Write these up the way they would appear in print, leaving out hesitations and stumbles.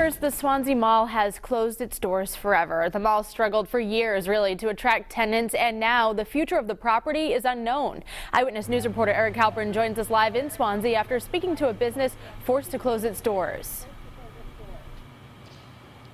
First, the Swansea Mall has closed its doors forever. The mall struggled for years, really, to attract tenants, and now the future of the property is unknown. Eyewitness News reporter Eric Halpern joins us live in Swansea after speaking to a business forced to close its doors.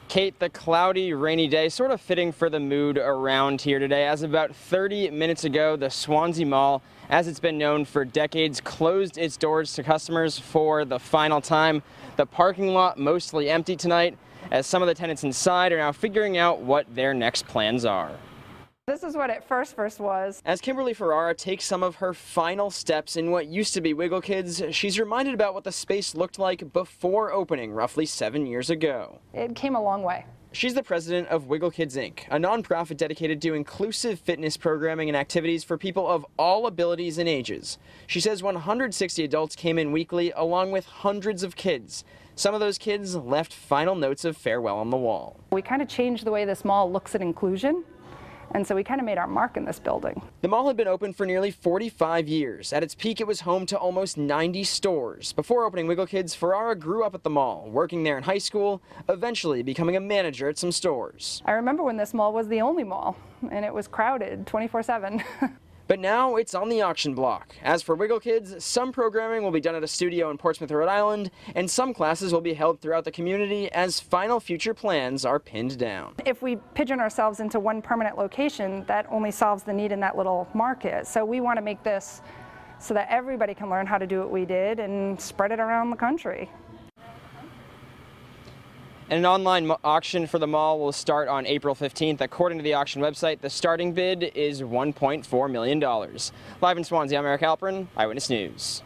Kate, the cloudy, rainy day sort of fitting for the mood around here today, as about 30 minutes ago, the Swansea Mall, as it's been known for decades, closed its doors to customers for the final time. The parking lot mostly empty tonight, as some of the tenants inside are now figuring out what their next plans are. This is what it first was. As Kimberly Ferrara takes some of her final steps in what used to be Wiggle Kids, she's reminded about what the space looked like before opening roughly 7 years ago. It came a long way. She's the president of Wiggle Kids Inc., a nonprofit dedicated to inclusive fitness programming and activities for people of all abilities and ages. She says 160 adults came in weekly, along with hundreds of kids. Some of those kids left final notes of farewell on the wall. We kind of changed the way this mall looks at inclusion. And so we kind of made our mark in this building. The mall had been open for nearly 45 years. At its peak, it was home to almost 90 stores. Before opening Wiggle Kids, Ferrara grew up at the mall, working there in high school, eventually becoming a manager at some stores. I remember when this mall was the only mall, and it was crowded 24/7. But now it's on the auction block. As for Wiggle Kids, some programming will be done at a studio in Portsmouth, Rhode Island, and some classes will be held throughout the community as final future plans are pinned down. If we pigeon ourselves into one permanent location, that only solves the need in that little market. So we want to make this so that everybody can learn how to do what we did and spread it around the country. And an online auction for the mall will start on April 15th. According to the auction website, the starting bid is $1.4 million. Live in Swansea, I'm Eric Halpern, Eyewitness News.